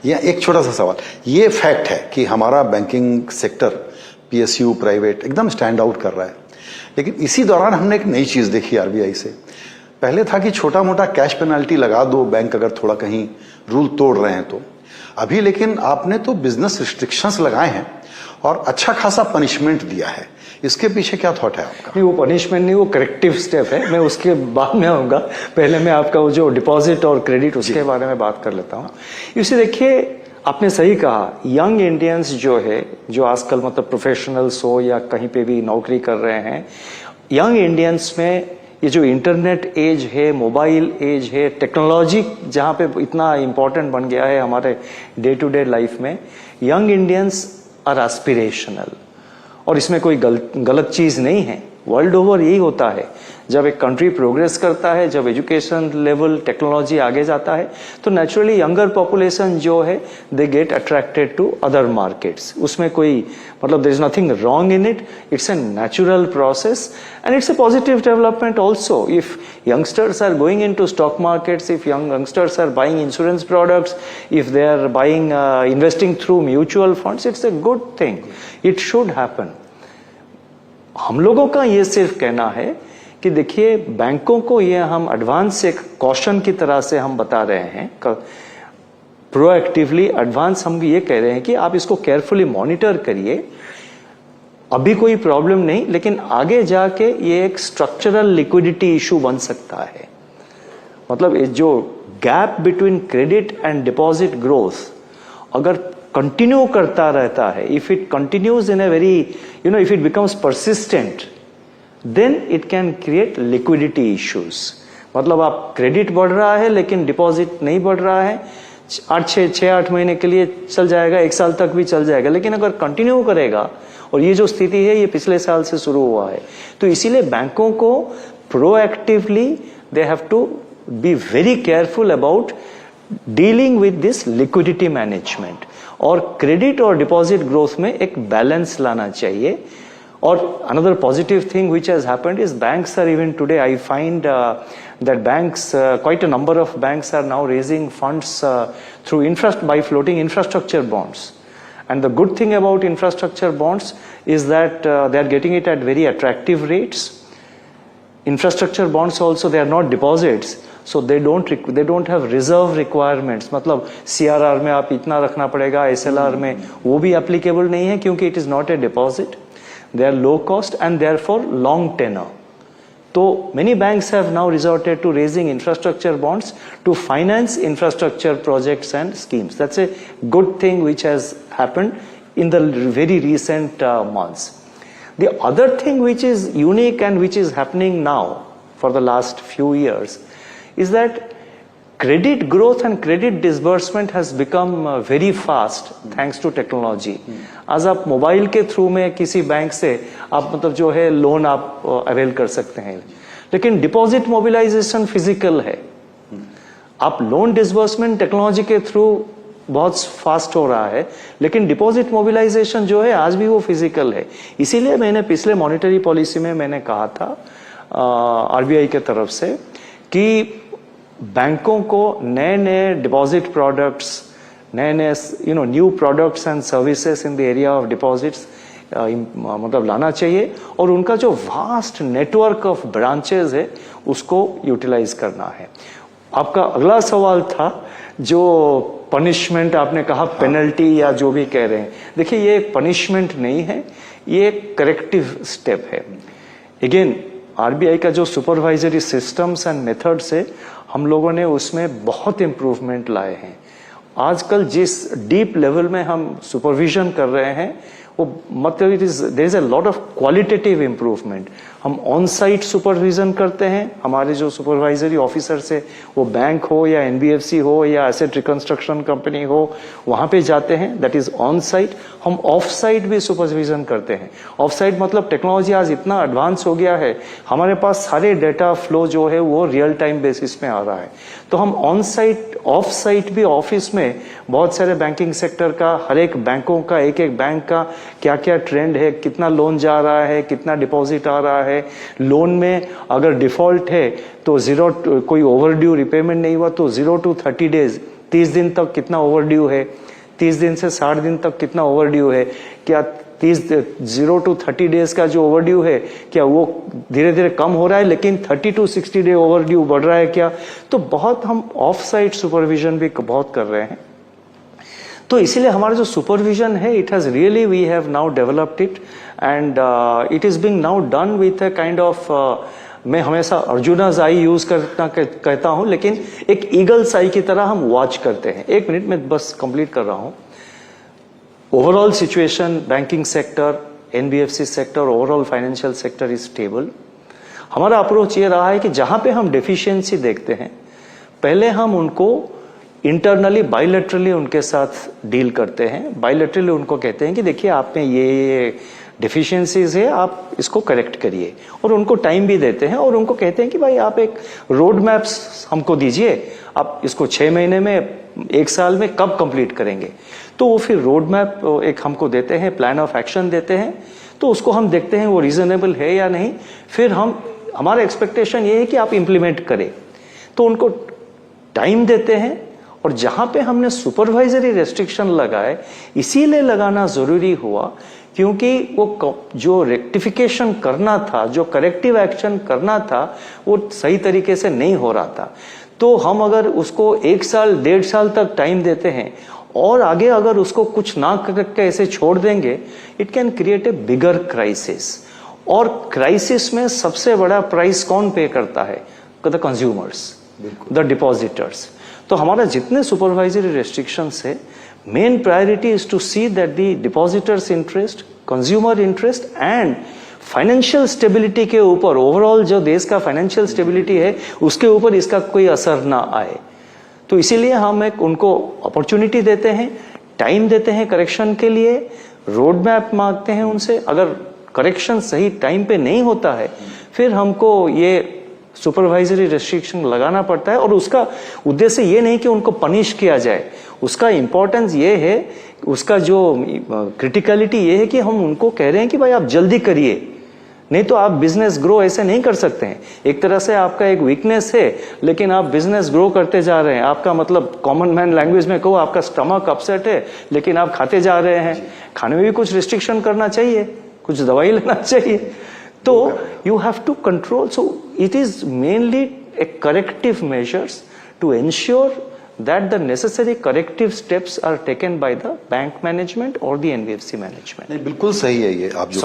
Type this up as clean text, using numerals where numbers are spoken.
या एक छोटा सा सवाल, ये फैक्ट है कि हमारा बैंकिंग सेक्टर पीएसयू प्राइवेट एकदम स्टैंड आउट कर रहा है, लेकिन इसी दौरान हमने एक नई चीज देखी आरबीआई से। पहले था कि छोटा मोटा कैश पेनल्टी लगा दो बैंक अगर थोड़ा कहीं रूल तोड़ रहे हैं तो, अभी लेकिन आपने तो बिजनेस रिस्ट्रिक्शंस लगाए हैं और अच्छा खासा पनिशमेंट दिया है। इसके पीछे क्या थॉट है आपका? नहीं, वो पनिशमेंट नहीं, वो करेक्टिव स्टेप है। मैं उसके बाद में आऊंगा, पहले मैं आपका वो जो डिपॉजिट और क्रेडिट उसके बारे में बात कर लेता हूँ। इसे देखिए, आपने सही कहा, यंग इंडियंस जो है, जो आजकल मतलब प्रोफेशनल्स हो या कहीं पे भी नौकरी कर रहे हैं, यंग इंडियंस में ये जो इंटरनेट एज है, मोबाइल एज है, टेक्नोलॉजी जहाँ पे इतना इम्पोर्टेंट बन गया है हमारे डे टू डे लाइफ में, यंग इंडियंस आर एस्पिरेशनल। और इसमें कोई गलत चीज नहीं है। वर्ल्ड ओवर यही होता है, जब एक कंट्री प्रोग्रेस करता है, जब एजुकेशन लेवल टेक्नोलॉजी आगे जाता है, तो नेचुरली यंगर पॉपुलेशन जो है they get attracted to other markets. उसमें कोई मतलब there is nothing wrong in it, it's a natural process and it's a positive development also. If youngsters are going into stock markets, if youngsters are buying insurance products, if they are buying investing through mutual funds, it's a good thing. It should happen. हम लोगों का ये सिर्फ कहना है कि देखिए, बैंकों को ये हम एडवांस एक कॉशन की तरह से हम बता रहे हैं, प्रोएक्टिवली एडवांस हम ये कह रहे हैं कि आप इसको केयरफुली मॉनिटर करिए। अभी कोई प्रॉब्लम नहीं, लेकिन आगे जाके ये एक स्ट्रक्चरल लिक्विडिटी इशू बन सकता है। मतलब जो gap between credit and deposit growth अगर कंटिन्यू करता रहता है, if it continues in a very if it becomes persistent, then it can create liquidity issues. मतलब आप क्रेडिट बढ़ रहा है लेकिन डिपॉजिट नहीं बढ़ रहा है, 6-8 महीने के लिए चल जाएगा, 1 साल तक भी चल जाएगा, लेकिन अगर कंटिन्यू करेगा, और ये जो स्थिति है ये पिछले साल से शुरू हुआ है, तो इसीलिए बैंकों को proactively they have to be very careful about dealing with this liquidity management, और क्रेडिट और डिपॉजिट ग्रोथ में एक बैलेंस लाना चाहिए। और another positive thing which has happened is banks are even today, I find that banks, quite a number of banks are now raising funds through by floating infrastructure bonds. And the good thing about infrastructure bonds is that they are getting it at very attractive rates. Infrastructure bonds also, they are not deposits, so they don't have reserve requirements. मतलब CRR में आप इतना रखना पड़ेगा, SLR में वो भी applicable नहीं है, क्योंकि it is not a deposit. They are low cost and therefore long tenor. So many banks have now resorted to raising infrastructure bonds to finance infrastructure projects and schemes. That's a good thing which has happened in the very recent months. The other thing which is unique and which is happening now for the last few years is that credit growth and credit disbursement has become very fast thanks to technology. आज आप mobile के through में किसी bank से आप मतलब जो है लोन आप अवेल कर सकते हैं, लेकिन डिपॉजिट मोबिलाइजेशन फिजिकल है। आप लोन डिसबर्समेंट टेक्नोलॉजी के थ्रू बहुत फास्ट हो रहा है, लेकिन डिपॉजिट मोबिलाइजेशन जो है आज भी वो फिजिकल है। इसीलिए मैंने पिछले मॉनेटरी पॉलिसी में मैंने कहा था आरबीआई के तरफ से कि बैंकों को नए नए डिपॉजिट प्रोडक्ट्स, नए new products and services in the area of deposits मतलब लाना चाहिए, और उनका जो वास्ट नेटवर्क ऑफ ब्रांचेस है उसको यूटिलाइज करना है। आपका अगला सवाल था जो पनिशमेंट, आपने कहा पेनल्टी या जो भी कह रहे हैं, देखिए ये पनिशमेंट नहीं है, ये एक करेक्टिव स्टेप है। अगेन आरबीआई का जो सुपरवाइजरी सिस्टम्स एंड मेथड्स है, हम लोगों ने उसमें बहुत इम्प्रूवमेंट लाए हैं। आजकल जिस डीप लेवल में हम सुपरविजन कर रहे हैं, वो मतलब there is a lot of qualitative improvement. हम ऑन साइट सुपरविजन करते हैं, हमारे जो सुपरवाइजरी ऑफिसर्स है, वो बैंक हो या एनबीएफसी हो या एसेट रिकंस्ट्रक्शन कंपनी हो, वहां पे जाते हैं, दैट इज ऑन साइट। हम ऑफ साइट भी सुपरविजन करते हैं। ऑफ साइट मतलब टेक्नोलॉजी आज इतना एडवांस हो गया है, हमारे पास सारे डेटा फ्लो जो है वो रियल टाइम बेसिस में आ रहा है, तो हम ऑन साइट ऑफ साइट भी ऑफिस में बहुत सारे बैंकिंग सेक्टर का, हर एक बैंकों का, एक एक बैंक का क्या क्या ट्रेंड है, कितना लोन जा रहा है, कितना डिपॉजिट आ रहा है, लोन में अगर डिफॉल्ट है तो कोई ओवरड्यू रिपेमेंट नहीं हुआ तो 0 to 30 days 30 दिन तक कितना ओवरड्यू है, 30 दिन से 60 दिन तक कितना ओवरड्यू है, क्या 0 to 30 डेज का जो ओवरड्यू है क्या वो धीरे धीरे कम हो रहा है, लेकिन 30 to 60 डे ओवरड्यू बढ़ रहा है क्या। तो बहुत हम ऑफ साइट सुपरविजन भी बहुत कर रहे हैं। तो इसीलिए हमारा जो सुपरविजन है, it has really, we have now developed it and it is being now done with a kind of, मैं हमेशा अर्जुना's आई यूज करना कहता हूं, लेकिन एक ईगल्स आई की तरह हम वॉच करते हैं। 1 मिनट में बस कंप्लीट कर रहा हूं। Overall situation, banking sector, NBFC sector, overall financial sector is stable. हमारा अप्रोच ये रहा है कि जहां पे हम डेफिशिएंसी देखते हैं, पहले हम उनको इंटरनली बायलैटरली उनके साथ डील करते हैं। बायलैटरली उनको कहते हैं कि देखिए आप में ये डेफिशिएंसीज है, आप इसको करेक्ट करिए, और उनको टाइम भी देते हैं और उनको कहते हैं कि भाई आप एक रोड मैप्स हमको दीजिए, आप इसको 6 महीने में, 1 साल में कब कंप्लीट करेंगे। तो वो फिर रोड मैप एक हमको देते हैं, प्लान ऑफ एक्शन देते हैं, तो उसको हम देखते हैं वो रीजनेबल है या नहीं। फिर हमारा एक्सपेक्टेशन ये है कि आप इंप्लीमेंट करें, तो उनको टाइम देते हैं। और जहां पे हमने सुपरवाइजरी रेस्ट्रिक्शन लगाए, इसीलिए लगाना जरूरी हुआ क्योंकि वो जो रेक्टिफिकेशन करना था, जो करेक्टिव एक्शन करना था, वो सही तरीके से नहीं हो रहा था। तो हम अगर उसको 1 साल 1.5 साल तक टाइम देते हैं और आगे अगर उसको कुछ ना करके ऐसे छोड़ देंगे, it can create a bigger crisis. और क्राइसिस में सबसे बड़ा प्राइस कौन पे करता है? The consumers, the depositors. तो हमारा जितने सुपरवाइजरी रेस्ट्रिक्शंस है, main priority is to see that the depositors interest, consumer interest and financial stability के ऊपर, ओवरऑल जो देश का फाइनेंशियल स्टेबिलिटी है उसके ऊपर इसका कोई असर ना आए। तो इसीलिए हम एक उनको अपॉर्चुनिटी देते हैं, टाइम देते हैं करेक्शन के लिए, रोड मैप मांगते हैं उनसे। अगर करेक्शन सही टाइम पे नहीं होता है, फिर हमको ये सुपरवाइजरी रेस्ट्रिक्शन लगाना पड़ता है। और उसका उद्देश्य ये नहीं कि उनको पनिश किया जाए, उसका इंपॉर्टेंस ये है, उसका जो क्रिटिकलिटी ये है कि हम उनको कह रहे हैं कि भाई आप जल्दी करिए, नहीं तो आप बिजनेस ग्रो ऐसे नहीं कर सकते हैं। एक तरह से आपका एक वीकनेस है, लेकिन आप बिजनेस ग्रो करते जा रहे हैं। आपका मतलब कॉमन मैन लैंग्वेज में कहो, आपका स्टमक अपसेट है, लेकिन आप खाते जा रहे हैं। खाने में भी कुछ रिस्ट्रिक्शन करना चाहिए, कुछ दवाई लेना चाहिए। तो you have to control. So it is mainly a corrective measures to ensure that the necessary corrective steps are taken by the bank management or the NBFC management. नहीं, बिल्कुल सही है ये आप जो